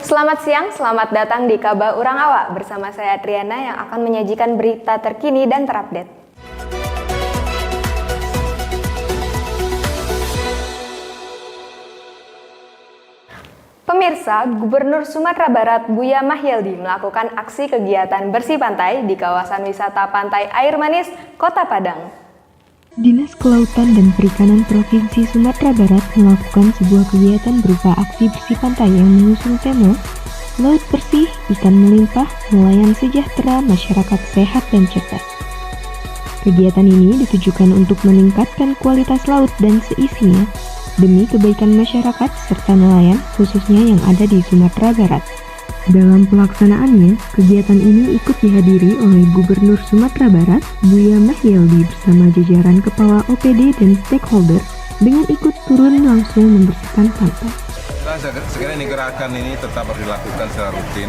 Selamat siang, selamat datang di Kaba Urang Awak bersama saya Triana yang akan menyajikan berita terkini dan terupdate. Pemirsa, Gubernur Sumatera Barat Buya Mahyeldi melakukan aksi kegiatan bersih pantai di kawasan wisata Pantai Air Manis, Kota Padang. Dinas Kelautan dan Perikanan Provinsi Sumatera Barat melakukan sebuah kegiatan berupa aksi bersih pantai yang mengusung tema Laut Bersih, Ikan Melimpah, Nelayan Sejahtera, Masyarakat Sehat dan Cerdas. Kegiatan ini ditujukan untuk meningkatkan kualitas laut dan seisinya demi kebaikan masyarakat serta nelayan khususnya yang ada di Sumatera Barat. Dalam pelaksanaannya, kegiatan ini ikut dihadiri oleh Gubernur Sumatera Barat, Buya Mahyeldi bersama jajaran kepala OPD dan stakeholder dengan ikut turun langsung membersihkan pantai. Sekiranya ini gerakan ini tetap harus dilakukan secara rutin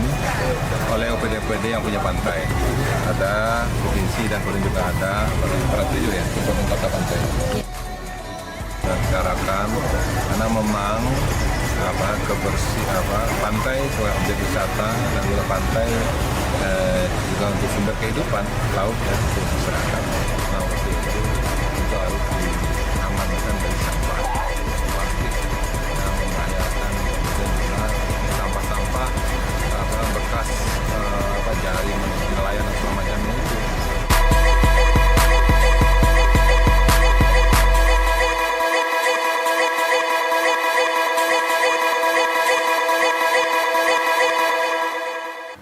oleh OPD-OPD yang punya pantai. Ada provinsi dan kemudian juga ada peraturan ya untuk menata pantai. Dan bicarakan karena memang pantai sebagai objek wisata dan juga pantai juga untuk sumber kehidupan laut dan masyarakat. Nah, waktu itu harus diamankan dari sampah plastik yang membahayakan dan juga sampah-sampah bekas jari nelayan dan semacamnya itu.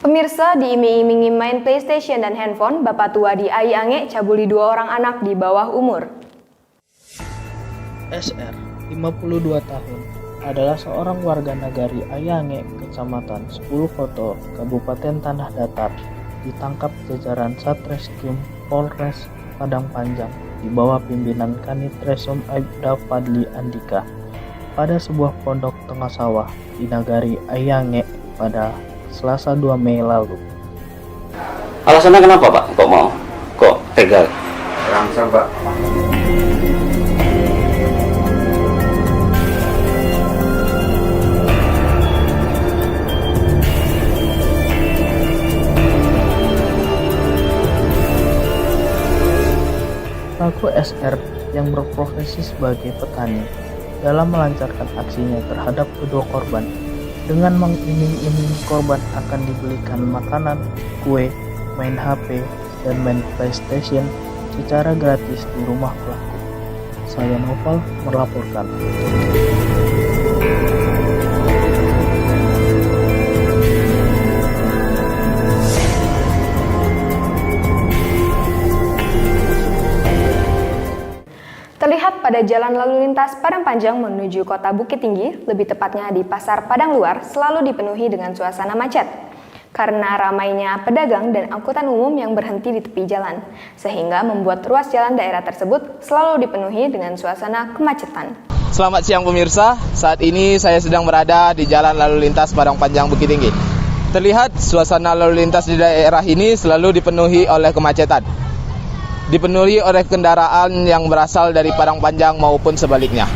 Pemirsa, diiming-imingi main PlayStation dan handphone, bapak tua di Aiange cabuli 2 orang anak di bawah umur. SR, 52 tahun, adalah seorang warga nagari Aiange, Kecamatan 10 Koto, Kabupaten Tanah Datar, ditangkap jajaran Satreskrim Polres Padang Panjang di bawah pimpinan Kanit Resum Aibda Fadli Andika pada sebuah pondok tengah sawah di nagari Aiange pada Selasa 2 Mei lalu. Alasannya kenapa Pak? Kok tega? Rangsang Pak. Pelaku SR yang berprofesi sebagai petani dalam melancarkan aksinya terhadap kedua korban dengan mengiming-iming korban akan dibelikan makanan, kue, main HP, dan main PlayStation secara gratis di rumah pelaku. Saya Noval melaporkan. Terlihat pada jalan lalu lintas Padang Panjang menuju kota Bukit Tinggi, lebih tepatnya di Pasar Padang Luar, selalu dipenuhi dengan suasana macet. Karena ramainya pedagang dan angkutan umum yang berhenti di tepi jalan, sehingga membuat ruas jalan daerah tersebut selalu dipenuhi dengan suasana kemacetan. Selamat siang pemirsa, saat ini saya sedang berada di jalan lalu lintas Padang Panjang Bukit Tinggi. Terlihat suasana lalu lintas di daerah ini selalu dipenuhi oleh kemacetan. Dipenuhi oleh kendaraan yang berasal dari Padang Panjang maupun sebaliknya.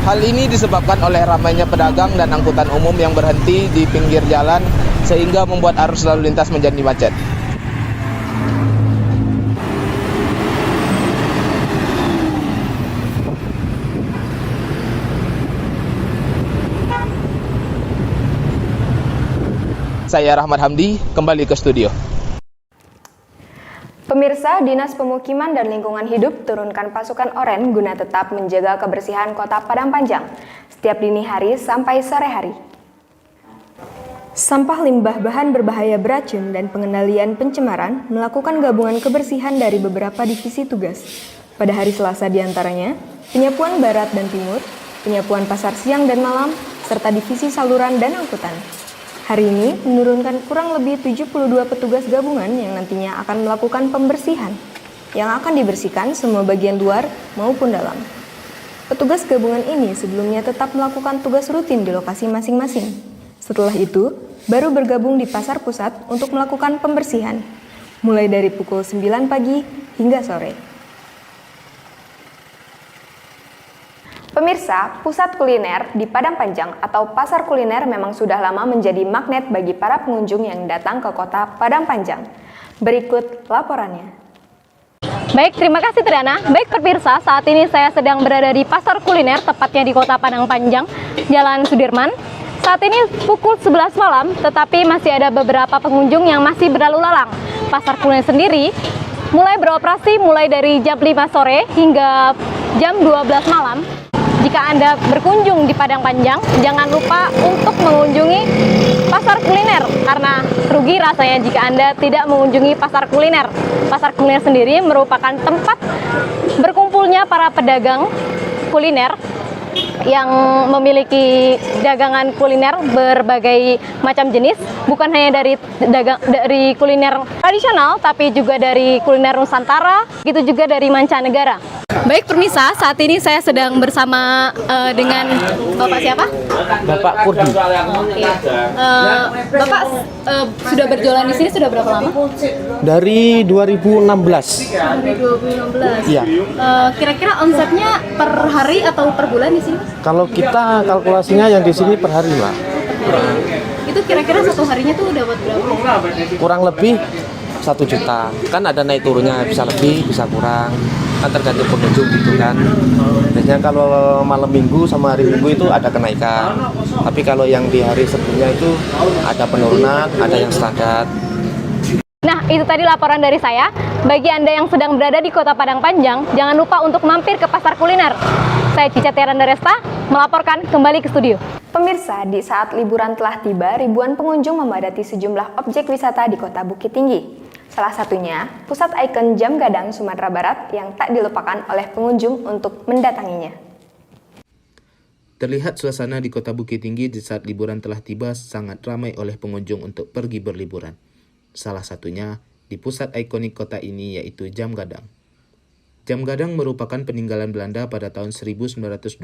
Hal ini disebabkan oleh ramainya pedagang dan angkutan umum yang berhenti di pinggir jalan sehingga membuat arus lalu lintas menjadi macet. Saya Rahmat Hamdi, kembali ke studio. Pemirsa, Dinas Pemukiman dan Lingkungan Hidup turunkan pasukan oranye guna tetap menjaga kebersihan Kota Padang Panjang setiap dini hari sampai sore hari. Sampah limbah bahan berbahaya beracun dan pengendalian pencemaran melakukan gabungan kebersihan dari beberapa divisi tugas. Pada hari Selasa diantaranya, penyapuan Barat dan Timur, penyapuan pasar siang dan malam, serta divisi saluran dan angkutan. Hari ini menurunkan kurang lebih 72 petugas gabungan yang nantinya akan melakukan pembersihan, yang akan dibersihkan semua bagian luar maupun dalam. Petugas gabungan ini sebelumnya tetap melakukan tugas rutin di lokasi masing-masing. Setelah itu, baru bergabung di pasar pusat untuk melakukan pembersihan, mulai dari pukul 9 pagi hingga sore. Pemirsa, pusat kuliner di Padang Panjang atau pasar kuliner memang sudah lama menjadi magnet bagi para pengunjung yang datang ke kota Padang Panjang. Berikut laporannya. Baik, terima kasih Triana. Baik pemirsa, saat ini saya sedang berada di pasar kuliner, tepatnya di kota Padang Panjang, Jalan Sudirman. Saat ini pukul 11 malam, tetapi masih ada beberapa pengunjung yang masih berlalu lalang. Pasar kuliner sendiri mulai beroperasi mulai dari jam 5 sore hingga jam 12 malam. Jika Anda berkunjung di Padang Panjang, jangan lupa untuk mengunjungi pasar kuliner, karena rugi rasanya jika Anda tidak mengunjungi pasar kuliner. Pasar kuliner sendiri merupakan tempat berkumpulnya para pedagang kuliner yang memiliki dagangan kuliner berbagai macam jenis, bukan hanya dari kuliner tradisional, tapi juga dari kuliner Nusantara, gitu juga dari mancanegara. Baik pemirsa, saat ini saya sedang bersama dengan Bapak siapa? Bapak Kurdi. Oke. Bapak sudah berjualan di sini sudah berapa lama? Dari 2016. 2016. Iya. Kira-kira omsetnya per hari atau per bulan di sini? Kalau kita kalkulasinya yang di sini per hari, Pak. Itu kira-kira satu harinya tuh dapat berapa? Kurang lebih 1 juta. Kan ada naik turunnya, bisa lebih, bisa kurang. Kan tergantung pengunjung gitu kan. Biasanya kalau malam minggu sama hari minggu itu ada kenaikan. Tapi kalau yang di hari sebelumnya itu ada penurunan, ada yang standar. Nah, itu tadi laporan dari saya. Bagi Anda yang sedang berada di Kota Padang Panjang, jangan lupa untuk mampir ke pasar kuliner. Saya Cica Tiaranda Resta, melaporkan kembali ke studio. Pemirsa, di saat liburan telah tiba, ribuan pengunjung memadati sejumlah objek wisata di Kota Bukit Tinggi. Salah satunya, pusat ikon Jam Gadang Sumatera Barat yang tak dilupakan oleh pengunjung untuk mendatanginya. Terlihat suasana di Kota Bukit Tinggi di saat liburan telah tiba sangat ramai oleh pengunjung untuk pergi berliburan. Salah satunya di pusat ikonik kota ini yaitu Jam Gadang. Jam Gadang merupakan peninggalan Belanda pada tahun 1926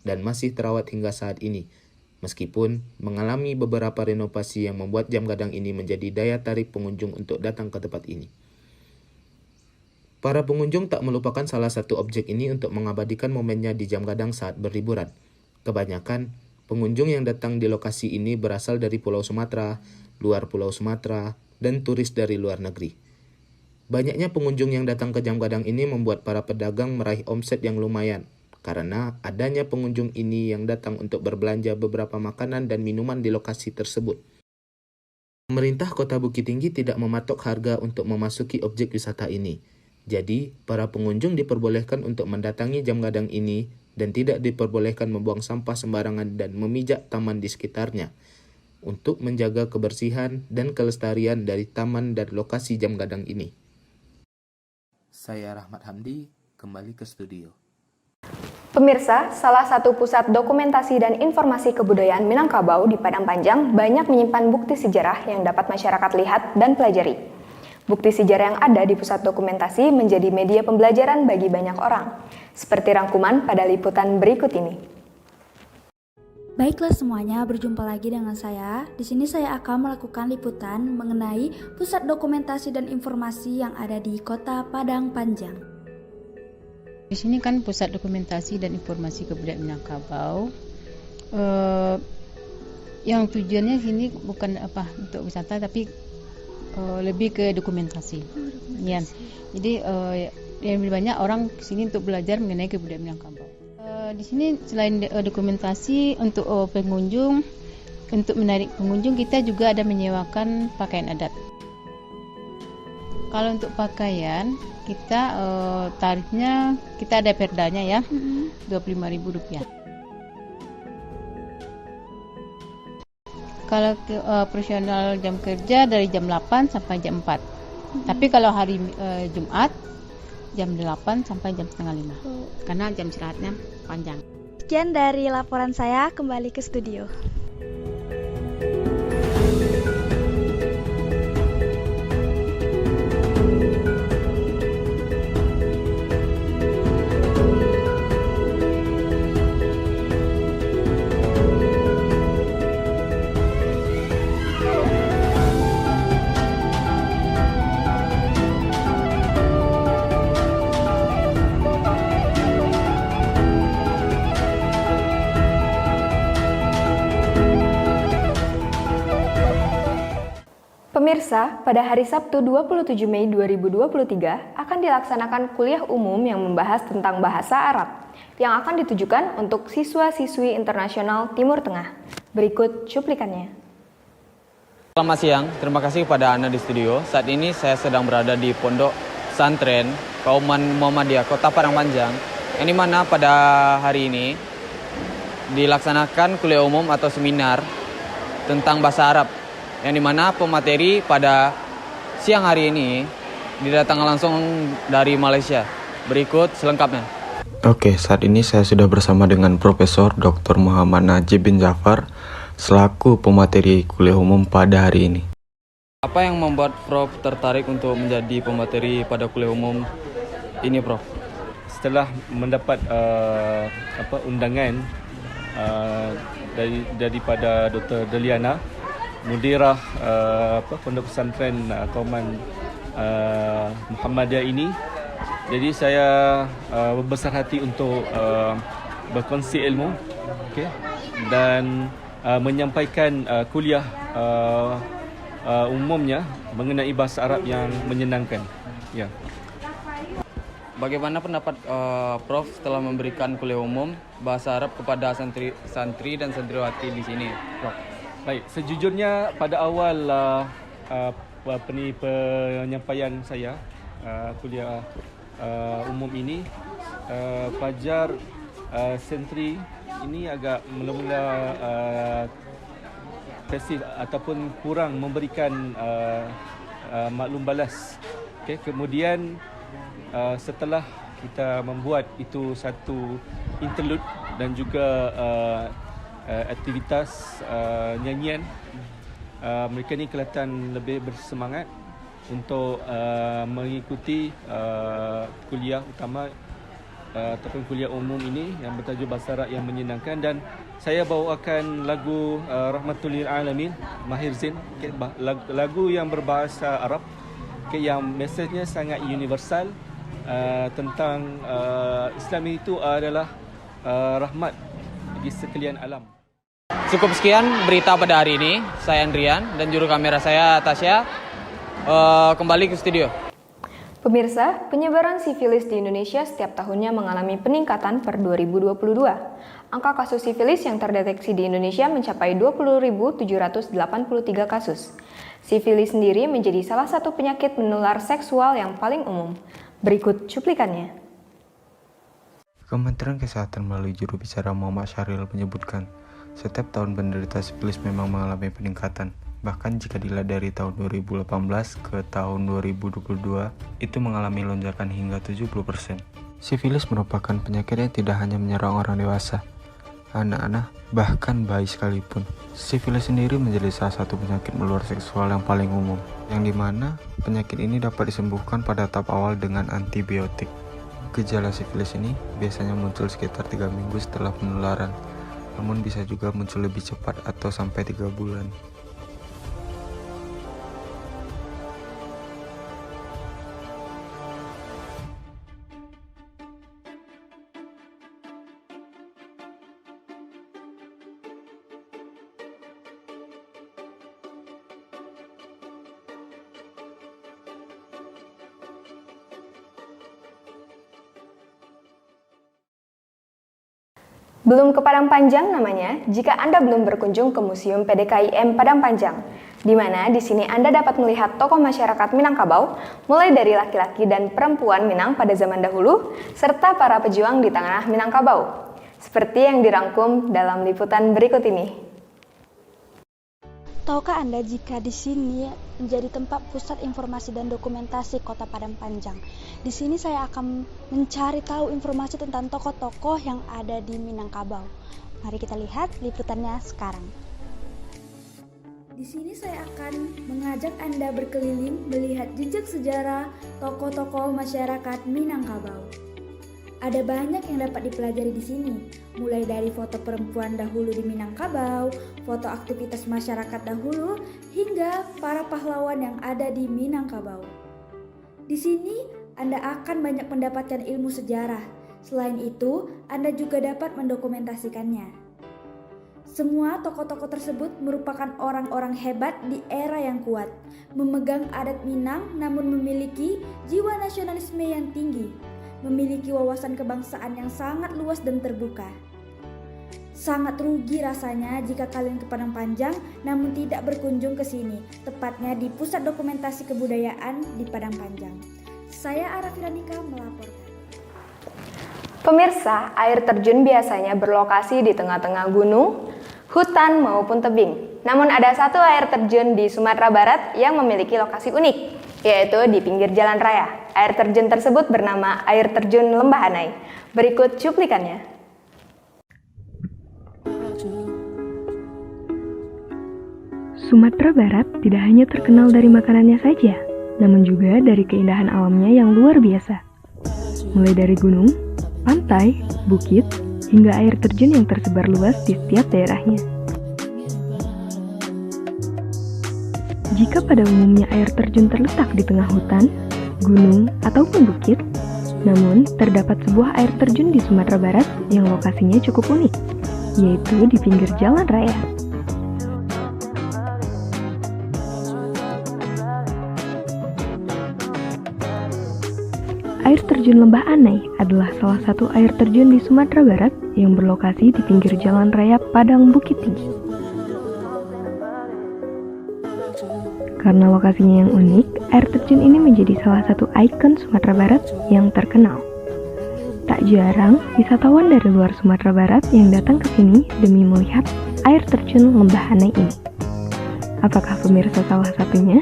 dan masih terawat hingga saat ini. Meskipun mengalami beberapa renovasi yang membuat Jam Gadang ini menjadi daya tarik pengunjung untuk datang ke tempat ini. Para pengunjung tak melupakan salah satu objek ini untuk mengabadikan momennya di Jam Gadang saat berliburan. Kebanyakan pengunjung yang datang di lokasi ini berasal dari Pulau Sumatera, luar Pulau Sumatera, dan turis dari luar negeri. Banyaknya pengunjung yang datang ke Jam Gadang ini membuat para pedagang meraih omset yang lumayan, karena adanya pengunjung ini yang datang untuk berbelanja beberapa makanan dan minuman di lokasi tersebut. Pemerintah Kota Bukit Tinggi tidak mematok harga untuk memasuki objek wisata ini. Jadi, para pengunjung diperbolehkan untuk mendatangi Jam Gadang ini dan tidak diperbolehkan membuang sampah sembarangan dan memijak taman di sekitarnya untuk menjaga kebersihan dan kelestarian dari taman dan lokasi Jam Gadang ini. Saya Rahmat Hamdi, kembali ke studio. Pemirsa, salah satu pusat dokumentasi dan informasi kebudayaan Minangkabau di Padang Panjang banyak menyimpan bukti sejarah yang dapat masyarakat lihat dan pelajari. Bukti sejarah yang ada di pusat dokumentasi menjadi media pembelajaran bagi banyak orang, seperti rangkuman pada liputan berikut ini. Baiklah semuanya, berjumpa lagi dengan saya. Di sini saya akan melakukan liputan mengenai pusat dokumentasi dan informasi yang ada di Kota Padang Panjang. Di sini kan pusat dokumentasi dan informasi kebudayaan Minangkabau. Yang tujuannya sini bukan untuk wisata, tapi lebih ke dokumentasi. Ya. Jadi yang lebih banyak orang kesini untuk belajar mengenai kebudayaan Minangkabau. Di sini selain dokumentasi untuk pengunjung, untuk menarik pengunjung kita juga ada menyewakan pakaian adat. Kalau untuk pakaian kita tarifnya kita ada perdanya ya, Rp25.000. Kalau profesional jam kerja dari jam 8 sampai jam 4. Tapi kalau hari Jumat jam 8 sampai jam setengah 5. Karena jam istirahatnya panjang. sekian dari laporan saya, kembali ke studio. Pemirsa, pada hari Sabtu 27 Mei 2023 akan dilaksanakan kuliah umum yang membahas tentang bahasa Arab yang akan ditujukan untuk siswa-siswi internasional Timur Tengah. Berikut cuplikannya. Selamat siang, terima kasih kepada Anda di studio. Saat ini saya sedang berada di Pondok Pesantren Kauman Muhammadiyah Kota Padang Panjang, yang dimana pada hari ini dilaksanakan kuliah umum atau seminar tentang bahasa Arab, yang dimana pemateri pada siang hari ini didatangkan langsung dari Malaysia. Berikut selengkapnya. Oke, saat ini saya sudah bersama dengan Profesor Dr. Muhammad Najib bin Jafar selaku pemateri kuliah umum pada hari ini. Apa yang membuat Prof tertarik untuk menjadi pemateri pada kuliah umum ini, Prof? Setelah mendapat undangan daripada Dr. Deliana, Mudirah Pondok Pesantren Kauman Muhammadiyah ini, jadi saya berbesar hati untuk berkongsi ilmu, dan menyampaikan kuliah umumnya mengenai bahasa Arab yang menyenangkan. Ya. Bagaimana pendapat Prof setelah memberikan kuliah umum bahasa Arab kepada santri dan santriwati di sini, Prof? Baik, sejujurnya pada awal penyampaian saya kuliah umum ini, pelajar santri ini agak mula-mula pasif ataupun kurang memberikan maklum balas. Kemudian setelah kita membuat itu satu interlude dan juga aktivitas nyanyian, mereka ni kelihatan lebih bersemangat untuk mengikuti kuliah utama ataupun kuliah umum ini yang bertajuk bahasa Arab yang menyenangkan. Dan saya bawakan lagu Rahmatul lil Alamin Mahir Zain, lagu yang berbahasa Arab, yang mesejnya sangat universal, tentang Islam itu adalah rahmat bagi sekalian alam. Cukup sekian berita pada hari ini. Saya Andrian dan juru kamera saya Tasya. Kembali ke studio. Pemirsa, penyebaran sifilis di Indonesia setiap tahunnya mengalami peningkatan per 2022. Angka kasus sifilis yang terdeteksi di Indonesia mencapai 20.783 kasus. Sifilis sendiri menjadi salah satu penyakit menular seksual yang paling umum. Berikut cuplikannya. Kementerian Kesehatan melalui juru bicara Muhammad Syahril menyebutkan, setiap tahun penderita sifilis memang mengalami peningkatan. Bahkan jika dilihat dari tahun 2018 ke tahun 2022, itu mengalami lonjakan hingga 70%. Sifilis merupakan penyakit yang tidak hanya menyerang orang dewasa, anak-anak, bahkan bayi sekalipun. Sifilis sendiri menjadi salah satu penyakit menular seksual yang paling umum, yang dimana penyakit ini dapat disembuhkan pada tahap awal dengan antibiotik. Gejala sifilis ini biasanya muncul sekitar 3 minggu setelah penularan, namun bisa juga muncul lebih cepat atau sampai 3 bulan. Belum ke Padang Panjang namanya jika Anda belum berkunjung ke Museum PDKIM Padang Panjang, di mana di sini Anda dapat melihat tokoh masyarakat Minangkabau, mulai dari laki-laki dan perempuan Minang pada zaman dahulu, serta para pejuang di tanah Minangkabau. Seperti yang dirangkum dalam liputan berikut ini. Tahukah Anda jika di sini menjadi tempat pusat informasi dan dokumentasi Kota Padang Panjang? Di sini saya akan mencari tahu informasi tentang tokoh-tokoh yang ada di Minangkabau. Mari kita lihat liputannya sekarang. Di sini saya akan mengajak Anda berkeliling melihat jejak sejarah tokoh-tokoh masyarakat Minangkabau. Ada banyak yang dapat dipelajari di sini, mulai dari foto perempuan dahulu di Minangkabau, foto aktivitas masyarakat dahulu, hingga para pahlawan yang ada di Minangkabau. Di sini Anda akan banyak mendapatkan ilmu sejarah. Selain itu, Anda juga dapat mendokumentasikannya. Semua tokoh-tokoh tersebut merupakan orang-orang hebat di era yang kuat, memegang adat Minang namun memiliki jiwa nasionalisme yang tinggi, memiliki wawasan kebangsaan yang sangat luas dan terbuka. Sangat rugi rasanya jika kalian ke Padang Panjang namun tidak berkunjung ke sini, tepatnya di Pusat Dokumentasi Kebudayaan di Padang Panjang. Saya Arafiranika melaporkan. Pemirsa, air terjun biasanya berlokasi di tengah-tengah gunung, hutan maupun tebing. Namun ada satu air terjun di Sumatera Barat yang memiliki lokasi unik, yaitu di pinggir jalan raya. Air terjun tersebut bernama Air Terjun Lembah Anai. Berikut cuplikannya. Sumatera Barat tidak hanya terkenal dari makanannya saja, namun juga dari keindahan alamnya yang luar biasa. Mulai dari gunung, pantai, bukit, hingga air terjun yang tersebar luas di setiap daerahnya. Jika pada umumnya air terjun terletak di tengah hutan, gunung, ataupun bukit, namun terdapat sebuah air terjun di Sumatera Barat yang lokasinya cukup unik, yaitu di pinggir jalan raya. Air terjun Lembah Anai adalah salah satu air terjun di Sumatera Barat yang berlokasi di pinggir jalan raya Padang Bukit Tinggi. Karena lokasinya yang unik, air terjun ini menjadi salah satu ikon Sumatera Barat yang terkenal. Tak jarang, wisatawan dari luar Sumatera Barat yang datang ke sini demi melihat air terjun Lembah Anai ini. Apakah pemirsa salah satunya?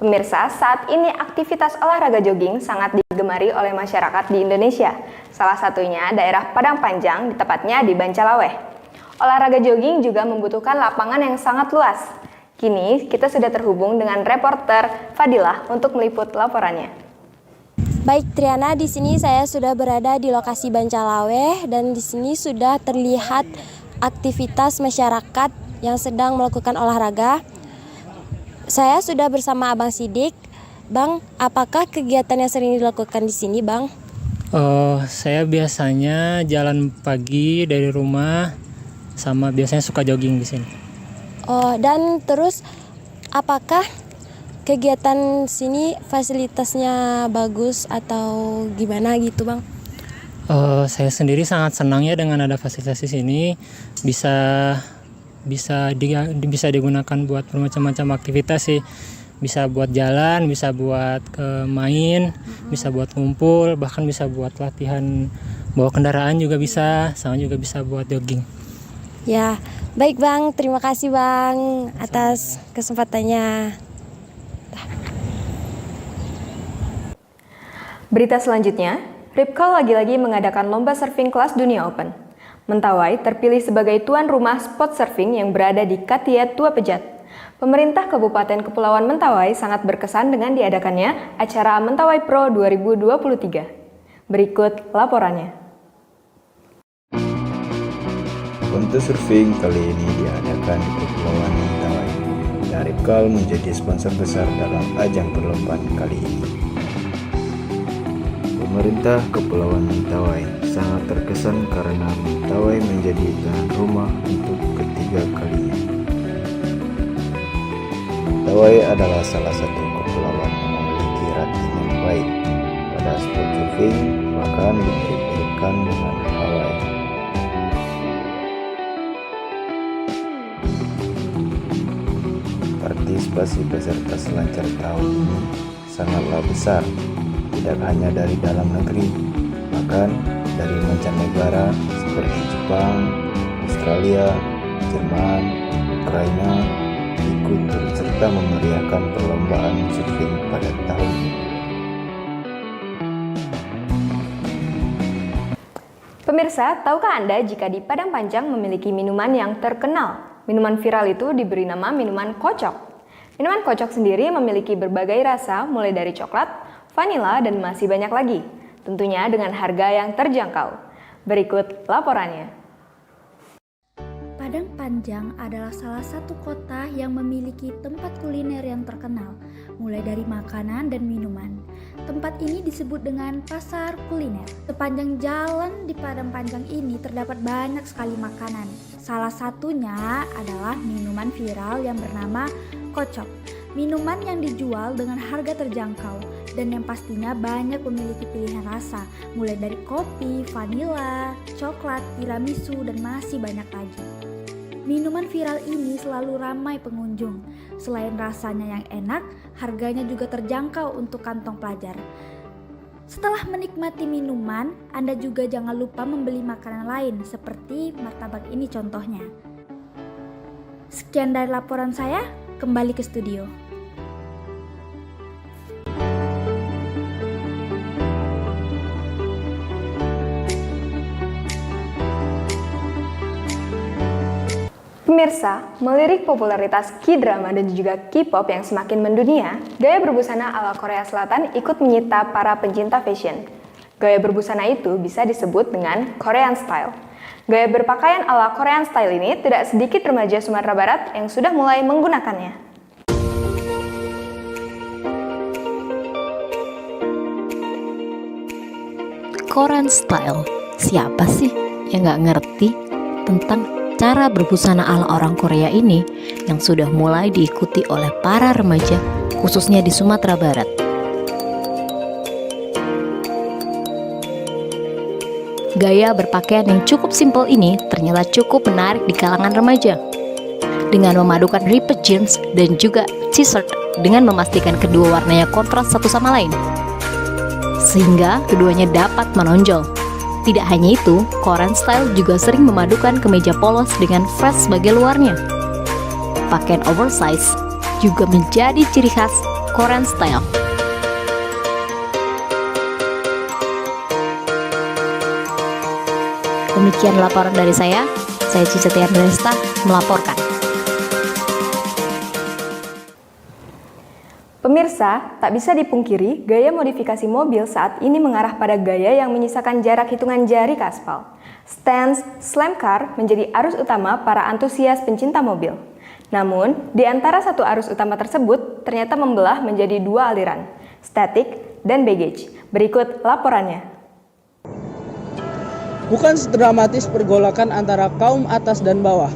Pemirsa, saat ini aktivitas olahraga jogging sangat digemari oleh masyarakat di Indonesia. Salah satunya daerah Padang Panjang, tepatnya di Bancalaweh. Olahraga jogging juga membutuhkan lapangan yang sangat luas. Kini kita sudah terhubung dengan reporter Fadilah untuk meliput laporannya. Baik Triana, di sini saya sudah berada di lokasi Bancalaweh dan di sini sudah terlihat aktivitas masyarakat yang sedang melakukan olahraga. Saya sudah bersama Abang Sidik. Bang, apakah kegiatan yang sering dilakukan di sini, Bang? Saya biasanya jalan pagi dari rumah, sama biasanya suka jogging di sini. Dan terus apakah kegiatan sini fasilitasnya bagus atau gimana gitu, Bang? Saya sendiri sangat senang ya dengan ada fasilitas di sini. Bisa digunakan buat bermacam-macam aktivitas sih. Bisa buat jalan, bisa buat main, bisa buat ngumpul, bahkan bisa buat latihan bawa kendaraan juga bisa, sama juga bisa buat jogging. Ya, baik Bang, terima kasih Bang atas kesempatannya. Berita selanjutnya, Ripkal lagi-lagi mengadakan lomba surfing kelas dunia open. Mentawai terpilih sebagai tuan rumah spot surfing yang berada di Katiet Tua Pejat. Pemerintah Kabupaten Kepulauan Mentawai sangat berkesan dengan diadakannya acara Mentawai Pro 2023. Berikut laporannya. Kontes surfing kali ini diadakan di Kepulauan Mentawai. Dan Ripkal menjadi sponsor besar dalam ajang perlombaan kali ini. Pemerintah Kepulauan Mentawai sangat terkesan karena Mentawai menjadi tuan rumah untuk ketiga kalinya. Mentawai adalah salah satu kepulauan yang memiliki rating yang baik pada sport surfing, bahkan dimirip-miripkan dengan Hawaii. Partisipasi peserta selancar tahun ini sangatlah besar, tidak hanya dari dalam negeri, bahkan dari mancanegara seperti Jepang, Australia, Jerman, Ukraina ikut turut serta memeriahkan perlombaan surfing pada tahun ini. Pemirsa, tahukah Anda jika di Padang Panjang memiliki minuman yang terkenal? Minuman viral itu diberi nama minuman kocok. Minuman kocok sendiri memiliki berbagai rasa mulai dari coklat, vanila, dan masih banyak lagi. Tentunya dengan harga yang terjangkau. Berikut laporannya. Padang Panjang adalah salah satu kota yang memiliki tempat kuliner yang terkenal, mulai dari makanan dan minuman. Tempat ini disebut dengan pasar kuliner. Sepanjang jalan di Padang Panjang ini terdapat banyak sekali makanan. Salah satunya adalah minuman viral yang bernama kocok. Minuman yang dijual dengan harga terjangkau dan yang pastinya banyak memiliki pilihan rasa, mulai dari kopi, vanila, coklat, tiramisu, dan masih banyak lagi. Minuman viral ini selalu ramai pengunjung. Selain rasanya yang enak, harganya juga terjangkau untuk kantong pelajar. Setelah menikmati minuman, Anda juga jangan lupa membeli makanan lain seperti martabak ini contohnya. Sekian dari laporan saya, kembali ke studio. Pemirsa, melirik popularitas K-drama dan juga K-pop yang semakin mendunia, gaya berbusana ala Korea Selatan ikut menyita para pencinta fashion. Gaya berbusana itu bisa disebut dengan Korean Style. Gaya berpakaian ala Korean Style ini tidak sedikit remaja Sumatera Barat yang sudah mulai menggunakannya. Korean Style, siapa sih yang nggak ngerti tentang cara berbusana ala orang Korea ini yang sudah mulai diikuti oleh para remaja khususnya di Sumatera Barat. Gaya berpakaian yang cukup simpel ini ternyata cukup menarik di kalangan remaja. Dengan memadukan ripped jeans dan juga t-shirt dengan memastikan kedua warnanya kontras satu sama lain, sehingga keduanya dapat menonjol. Tidak hanya itu, Korean Style juga sering memadukan kemeja polos dengan fresh sebagai luarnya. Pakaian oversize juga menjadi ciri khas Korean Style. Demikian laporan dari saya Cici Tiandresta melaporkan. Pemirsa, tak bisa dipungkiri, gaya modifikasi mobil saat ini mengarah pada gaya yang menyisakan jarak hitungan jari ke aspal. Stance slam car menjadi arus utama para antusias pencinta mobil. Namun, di antara satu arus utama tersebut ternyata membelah menjadi dua aliran, static dan baggage. Berikut laporannya. Bukan sedramatis pergolakan antara kaum atas dan bawah.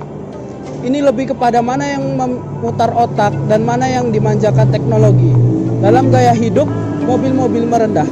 Ini lebih kepada mana yang memutar otak dan mana yang dimanjakan teknologi. Dalam gaya hidup, mobil-mobil merendah.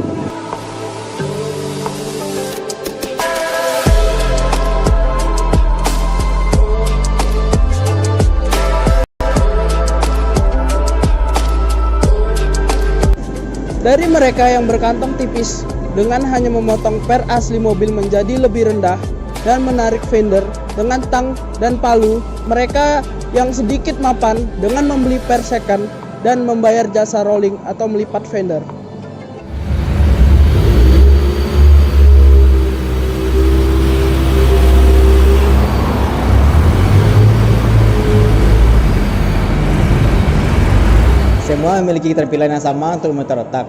Dari mereka yang berkantong tipis dengan hanya memotong per asli mobil menjadi lebih rendah dan menarik fender dengan tang dan palu, mereka yang sedikit mapan dengan membeli per second dan membayar jasa rolling atau melipat fender. Semua memiliki keterampilan yang sama untuk memutar otak.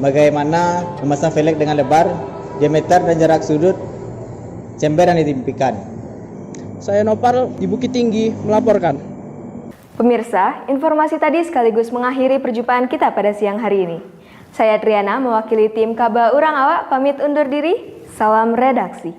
Bagaimana memasang velg dengan lebar, diameter dan jarak sudut chamber yang ditimpikan. Saya Nopal di Bukit Tinggi melaporkan. Pemirsa, informasi tadi sekaligus mengakhiri perjumpaan kita pada siang hari ini. Saya Triana mewakili tim Kaba Urang Awak pamit undur diri. Salam redaksi.